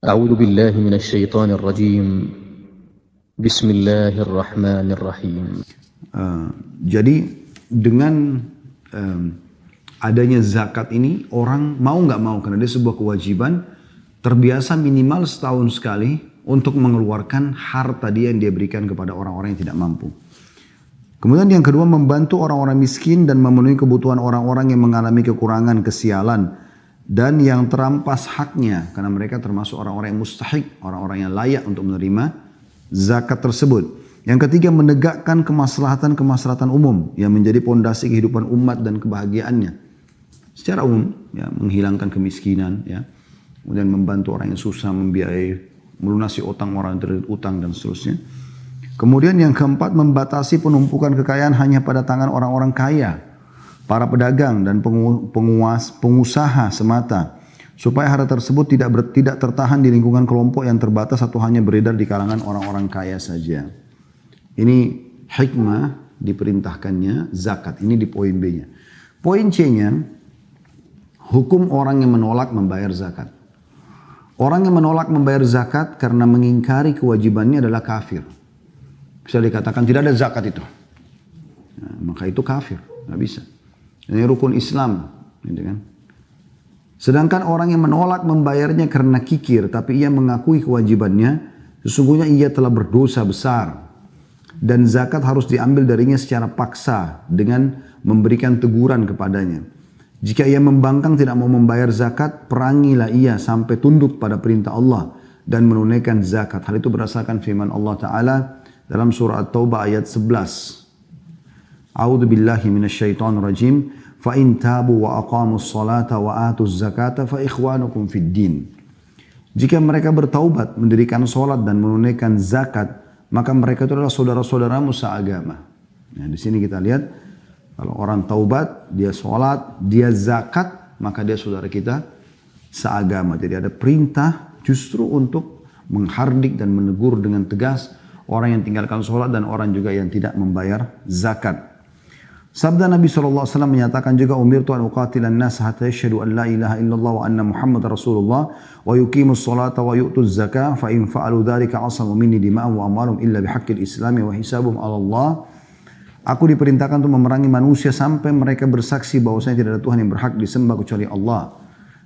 أعوذ بالله من الشيطان الرجيم بسم الله الرحمن الرحيم. Jadi dengan adanya zakat ini orang mau nggak mau karena dia sebuah kewajiban terbiasa minimal setahun sekali untuk mengeluarkan harta dia yang dia berikan kepada orang-orang yang tidak mampu. Kemudian yang kedua membantu orang-orang miskin dan memenuhi kebutuhan orang-orang yang mengalami kekurangan, kesialan dan yang terampas haknya karena mereka termasuk orang-orang yang mustahik, orang-orang yang layak untuk menerima zakat tersebut. Yang ketiga menegakkan kemaslahatan umum yang menjadi pondasi kehidupan umat dan kebahagiaannya. Secara umum ya, menghilangkan kemiskinan ya. Kemudian membantu orang yang susah membiayai, melunasi utang orang yang terlilit utang dan seterusnya. Kemudian yang keempat membatasi penumpukan kekayaan hanya pada tangan orang-orang kaya, para pedagang dan pengusaha semata, supaya harta tersebut tidak tertahan di lingkungan kelompok yang terbatas atau hanya beredar di kalangan orang-orang kaya saja. Ini hikmah diperintahkannya zakat. Ini di poin B-nya. Poin C-nya, hukum orang yang menolak membayar zakat. Orang yang menolak membayar zakat karena mengingkari kewajibannya adalah kafir. Bisa dikatakan tidak ada zakat itu. Nah, maka itu kafir, nggak bisa. Ini rukun Islam, gitu kan. Sedangkan orang yang menolak membayarnya karena kikir, tapi ia mengakui kewajibannya, sesungguhnya ia telah berdosa besar. Dan zakat harus diambil darinya secara paksa dengan memberikan teguran kepadanya. Jika ia membangkang tidak mau membayar zakat, perangilah ia sampai tunduk pada perintah Allah dan menunaikan zakat. Hal itu berdasarkan firman Allah Ta'ala dalam surah At-Taubah ayat 11. A'udzu billahi minasyaitonir rajim. Fa in tabu wa aqamus salata wa atuz zakata fa ikhwanukum fid din. Jika mereka bertaubat, mendirikan salat dan menunaikan zakat, maka mereka itu adalah saudara-saudaramu seagama. Nah, di sini kita lihat kalau orang taubat, dia salat, dia zakat, maka dia saudara kita seagama. Jadi ada perintah justru untuk menghardik dan menegur dengan tegas orang yang tinggalkan salat dan orang juga yang tidak membayar zakat. Sabda Nabi SAW menyatakan juga umirtu an uqatilan nas hatta yashhadu an la ilaha illallah wa anna Muhammad Rasulullah wa yuqimus salata wa yu'tuz zakah fa in fa'alu dhalika asamu minni dima'ahum wa amwalahum illa bihaqqil islami wa hisabum 'ala Allah. Aku diperintahkan untuk memerangi manusia sampai mereka bersaksi bahwasanya tidak ada Tuhan yang berhak disembah kecuali Allah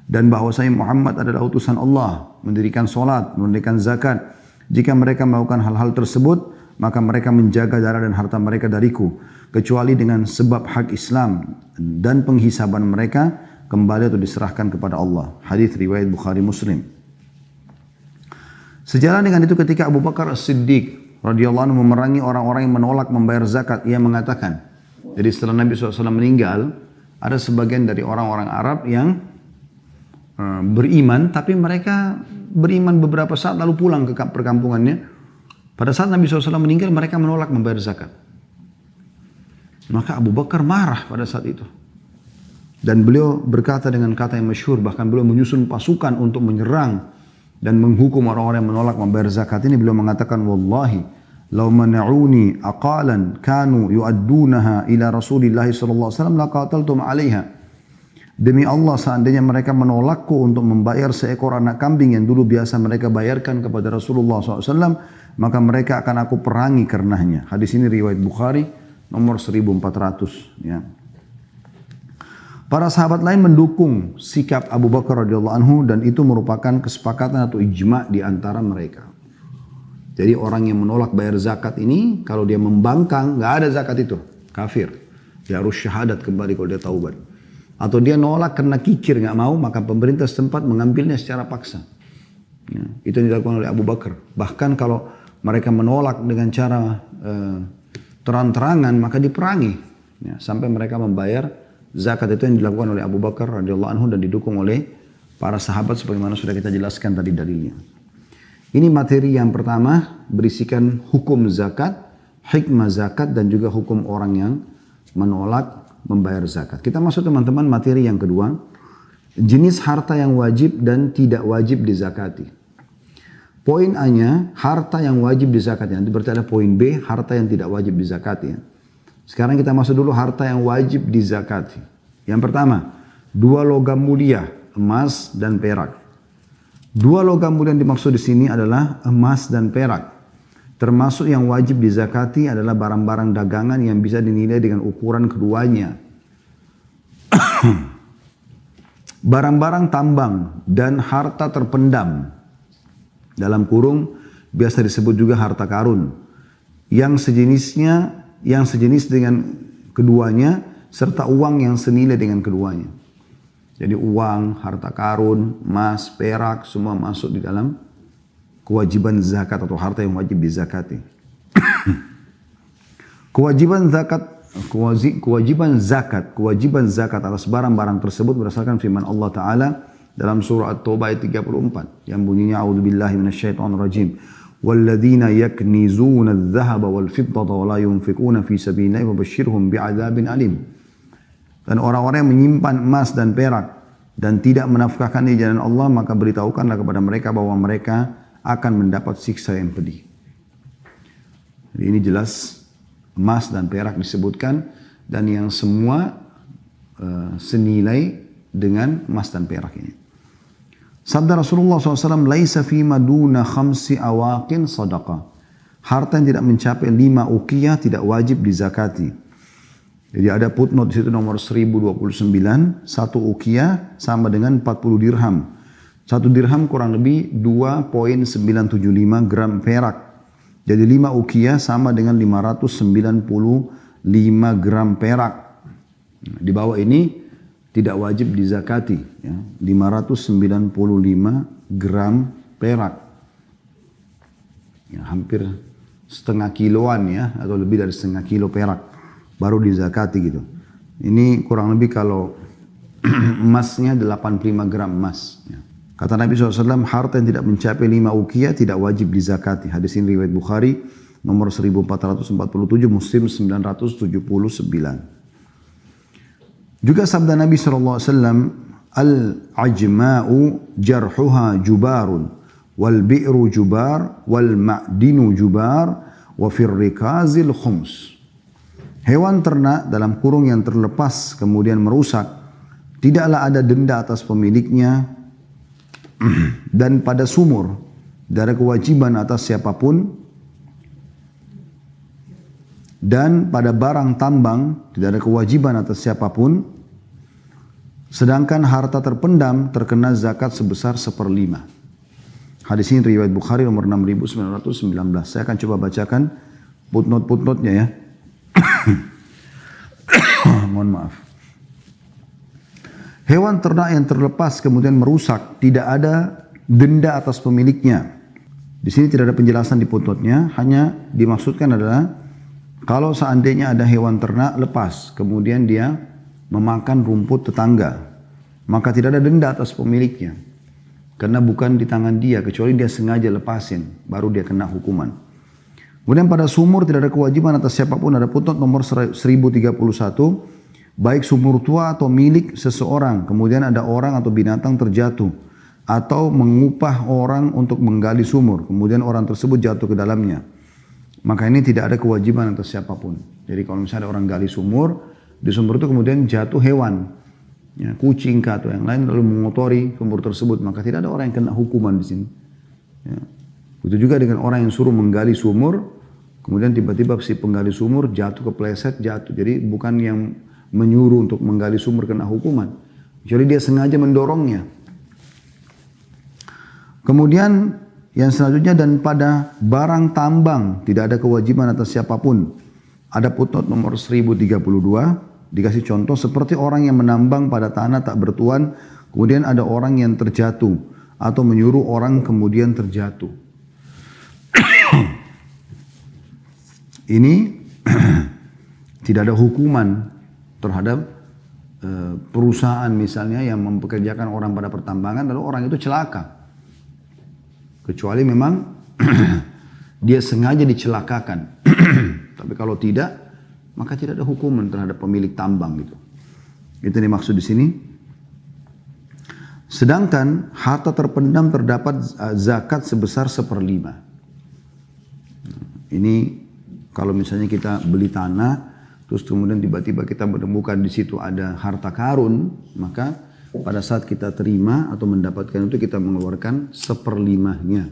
dan bahwasanya Muhammad adalah utusan Allah, mendirikan salat, menunaikan zakat. Jika mereka melakukan hal-hal tersebut, maka mereka menjaga darah dan harta mereka dariku, kecuali dengan sebab hak Islam dan penghisaban mereka kembali atau diserahkan kepada Allah. Hadis riwayat Bukhari Muslim. Sejalan dengan itu ketika Abu Bakar As-Siddiq radhiyallahu anhu memerangi orang-orang yang menolak membayar zakat, ia mengatakan, jadi setelah Nabi SAW meninggal, ada sebagian dari orang-orang Arab yang beriman, tapi mereka beriman beberapa saat lalu pulang ke perkampungannya. Pada saat Nabi SAW meninggal, mereka menolak membayar zakat. Maka Abu Bakar marah pada saat itu. Dan beliau berkata dengan kata yang masyhur, bahkan beliau menyusun pasukan untuk menyerang dan menghukum orang-orang yang menolak membayar zakat ini. Beliau mengatakan, wallahi, law mana'uni aqalan kanu yu'addunaha ila Rasulillahi sallallahu alaihi wasallam laqataltum 'alaiha. Demi Allah, seandainya mereka menolakku untuk membayar seekor anak kambing yang dulu biasa mereka bayarkan kepada Rasulullah SAW, maka mereka akan aku perangi karenanya. Hadis ini riwayat Bukhari nomor 1400. Ya. Para sahabat lain mendukung sikap Abu Bakar radhiyallahu anhu dan itu merupakan kesepakatan atau ijma' di antara mereka. Jadi orang yang menolak bayar zakat ini, kalau dia membangkang, nggak ada zakat itu, kafir. Dia harus syahadat kembali kalau dia taubat. Atau dia nolak karena kikir nggak mau, maka pemerintah setempat mengambilnya secara paksa. Ya, itu yang dilakukan oleh Abu Bakar. Bahkan kalau mereka menolak dengan cara terang-terangan, maka diperangi. Ya, sampai mereka membayar zakat. Itu yang dilakukan oleh Abu Bakar radhiyallahu anhu dan didukung oleh para sahabat sebagaimana sudah kita jelaskan tadi dalilnya. Ini materi yang pertama berisikan hukum zakat, hikmah zakat dan juga hukum orang yang menolak membayar zakat. Kita masuk teman-teman materi yang kedua, jenis harta yang wajib dan tidak wajib dizakati. Poin A-nya, harta yang wajib dizakati. Nanti berarti ada poin B, harta yang tidak wajib dizakati. Sekarang kita masuk dulu harta yang wajib dizakati. Yang pertama, 2 logam mulia, emas dan perak. Dua logam mulia yang dimaksud di sini adalah emas dan perak. Termasuk yang wajib dizakati adalah barang-barang dagangan yang bisa dinilai dengan ukuran keduanya. Barang-barang tambang dan harta terpendam, dalam kurung biasa disebut juga harta karun, yang sejenis dengan keduanya, serta uang yang senilai dengan keduanya. Jadi uang, harta karun, emas, perak, semua masuk di dalam kewajiban zakat atau harta yang wajib dizakati. Kewajiban zakat atas barang-barang tersebut berdasarkan firman Allah Ta'ala dalam surah At-Taubah ayat 34 yang bunyinya a'udzubillahi minasyaitonirrajim walladzina yaknizuna adh-dhahaba wal fiddata wa la yunfiquna fi sabilillahi fabashshirhum bi'adzabin alim. Dan orang-orang yang menyimpan emas dan perak dan tidak menafkahkan di jalan Allah, maka beritahukanlah kepada mereka bahwa mereka akan mendapat siksa yang pedih. Jadi ini jelas emas dan perak disebutkan, dan yang semua senilai dengan emas dan perak ini. Sabda Rasulullah SAW, "Laisa fima duna khamsi awaqin sadaqah." Harta yang tidak mencapai 5 uqiyah tidak wajib dizakati. Jadi ada footnote di situ nomor 1029, 1 uqiyah sama dengan 40 dirham. 1 dirham kurang lebih 2,975 gram perak. Jadi 5 uqiyah sama dengan 595 gram perak. Di bawah ini tidak wajib dizakati. Ya. 595 gram perak. Ya, hampir setengah kiloan ya, atau lebih dari setengah kilo perak. Baru dizakati gitu. Ini kurang lebih kalau emasnya 85 gram emas. Ya. Kata Nabi SAW, harta yang tidak mencapai 5 uqiyah tidak wajib dizakati. Hadis ini riwayat Bukhari nomor 1447, Muslim 979. Juga sabda Nabi SAW, al-ajma'u jarhuha jubarun, wal bi'ru jubar, wal ma'dinu jubar, wa fir rikazil khums. Hewan ternak dalam kurung yang terlepas kemudian merusak, tidaklah ada denda atas pemiliknya, dan pada sumur tidak ada kewajiban atas siapapun, dan pada barang tambang tidak ada kewajiban atas siapapun, sedangkan harta terpendam terkena zakat sebesar 1/5. Hadis ini riwayat Bukhari nomor 6919. Saya akan coba bacakan footnote-footnote-nya ya. Mohon maaf. Hewan ternak yang terlepas kemudian merusak tidak ada denda atas pemiliknya. Di sini tidak ada penjelasan di footnote-nya, hanya dimaksudkan adalah kalau seandainya ada hewan ternak lepas kemudian dia memakan rumput tetangga, maka tidak ada denda atas pemiliknya. Karena bukan di tangan dia, kecuali dia sengaja lepasin, baru dia kena hukuman. Kemudian pada sumur tidak ada kewajiban atas siapapun, ada footnote nomor 1031. Baik sumur tua atau milik seseorang, kemudian ada orang atau binatang terjatuh, atau mengupah orang untuk menggali sumur, kemudian orang tersebut jatuh ke dalamnya. Maka ini tidak ada kewajiban atas siapapun. Jadi kalau misalnya ada orang gali sumur, di sumur itu kemudian jatuh hewan, ya, kucing atau yang lain lalu mengotori sumur tersebut, maka tidak ada orang yang kena hukuman di sini. Ya. Begitu juga dengan orang yang suruh menggali sumur, kemudian tiba-tiba si penggali sumur jatuh kepleset, jatuh. Jadi bukan yang menyuruh untuk menggali sumur kena hukuman. Jadi dia sengaja mendorongnya. Kemudian yang selanjutnya, dan pada barang tambang tidak ada kewajiban atas siapapun. Ada footnote nomor 1032, dikasih contoh seperti orang yang menambang pada tanah tak bertuan, kemudian ada orang yang terjatuh, atau menyuruh orang kemudian terjatuh. Ini tidak ada hukuman terhadap perusahaan misalnya yang mempekerjakan orang pada pertambangan lalu orang itu celaka. Kecuali memang dia sengaja dicelakakan. Tapi kalau tidak, maka tidak ada hukuman terhadap pemilik tambang gitu. Itu dimaksud di sini. Sedangkan harta terpendam terdapat zakat sebesar 1/5. Ini kalau misalnya kita beli tanah, terus kemudian tiba-tiba kita menemukan di situ ada harta karun, maka pada saat kita terima atau mendapatkan itu kita mengeluarkan 1/5-nya.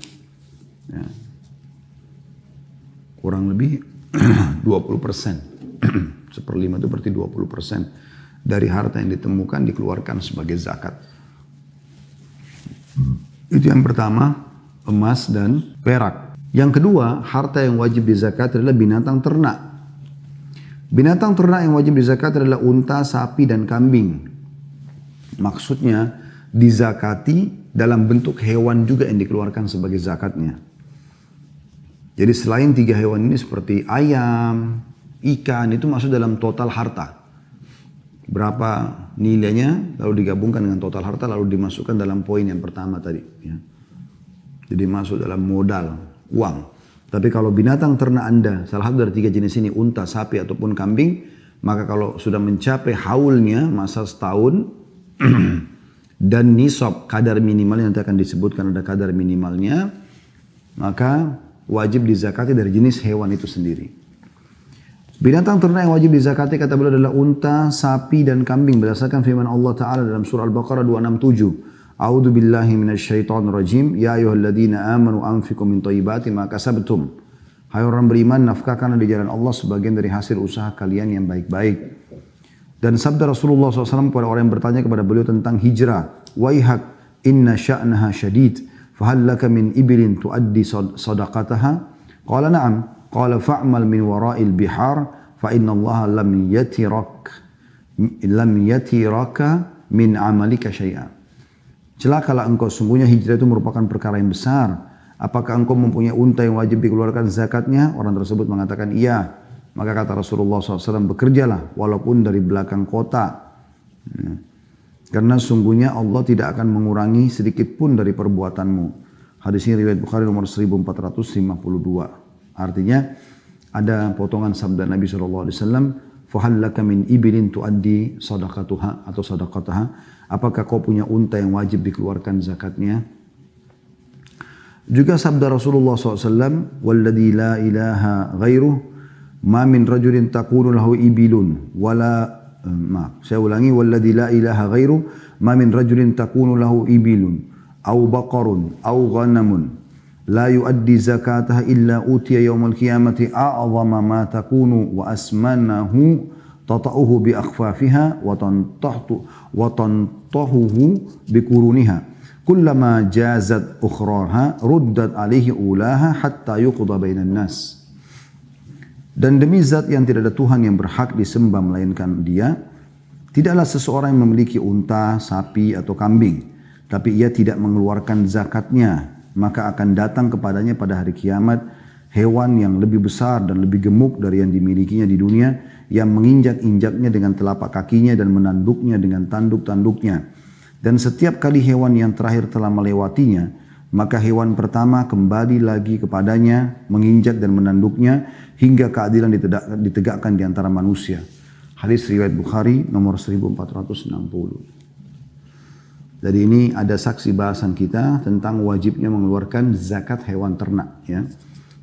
Ya. Kurang lebih 20%. 1/5 itu berarti 20% dari harta yang ditemukan dikeluarkan sebagai zakat. Itu yang pertama, emas dan perak. Yang kedua, harta yang wajib dizakat adalah binatang ternak. Binatang ternak yang wajib dizakat adalah unta, sapi, dan kambing. Maksudnya dizakati dalam bentuk hewan juga yang dikeluarkan sebagai zakatnya. Jadi selain 3 hewan ini seperti ayam, ikan, itu masuk dalam total harta. Berapa nilainya lalu digabungkan dengan total harta lalu dimasukkan dalam poin yang pertama tadi. Ya. Jadi masuk dalam modal, uang. Tapi kalau binatang ternak Anda, salah satu dari 3 jenis ini, unta, sapi, ataupun kambing, maka kalau sudah mencapai haulnya, masa setahun, dan nisab, kadar minimalnya nanti akan disebutkan ada kadar minimalnya, maka wajib dizakati dari jenis hewan itu sendiri. Binatang ternak yang wajib dizakati kata beliau adalah unta, sapi, dan kambing berdasarkan firman Allah Ta'ala dalam surah Al-Baqarah 267. A'udzu billahi minasyaitonir rajim. Ya ayyuhalladzina amanu anfiqu min thayyibati ma kasabtum. Hai orang beriman, nafkahkanlah di jalan Allah sebagian dari hasil usaha kalian yang baik-baik. Dan sabda Rasulullah SAW kepada orang yang bertanya kepada beliau tentang hijrah. Waihak inna sya'naha syadid. Fahal laka min ibilin tuaddi sadaqataha? Qala na'am. Qala fa'mal min wara'il bihar. Fa inna Allah lam yatiraka min amalika syai'a. Celakalah engkau, sungguhnya hijrah itu merupakan perkara yang besar. Apakah engkau mempunyai unta yang wajib dikeluarkan zakatnya? Orang tersebut mengatakan iya. Maka kata Rasulullah SAW, bekerjalah walaupun dari belakang kota. Karena sungguhnya Allah tidak akan mengurangi sedikit pun dari perbuatanmu. Hadis ini riwayat Bukhari nomor 1452. Artinya ada potongan sabda Nabi SAW, فَهَلْ لَكَ مِنْ إِبِلٍ تُؤَدِّي صَدَقَتُهَا atau sadaqataha. Apakah kau punya unta yang wajib dikeluarkan zakatnya? Juga sabda Rasulullah SAW, وَالَّذِي لَا إِلَهَ غَيْرُهُ ma min rajulin takunu lahu ibilun wala saya ulangi walladzi la ilaha ghairu ma min rajulin takunu lahu ibilun au baqarun au ghanamun la yuaddi zakataha illa utiya yaumal qiyamati a'zama ma takunu wa asmanahu tata'uhu bi akhfafiha wa tantahuhu bi kuruniha kullama jazat ukhraha ruddat alaihi ulaha hatta yuqda bainan nas. Dan demi zat yang tidak ada Tuhan yang berhak disembah melainkan Dia, tidaklah seseorang yang memiliki unta, sapi atau kambing, tapi ia tidak mengeluarkan zakatnya, maka akan datang kepadanya pada hari kiamat hewan yang lebih besar dan lebih gemuk dari yang dimilikinya di dunia, yang menginjak-injaknya dengan telapak kakinya dan menanduknya dengan tanduk-tanduknya. Dan setiap kali hewan yang terakhir telah melewatinya, maka hewan pertama kembali lagi kepadanya, menginjak dan menanduknya, hingga keadilan ditegakkan di antara manusia. Hadis riwayat Bukhari nomor 1460. Jadi ini ada saksi bahasan kita tentang wajibnya mengeluarkan zakat hewan ternak. Ya.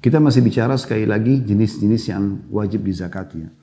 Kita masih bicara sekali lagi jenis-jenis yang wajib dizakati. Ya.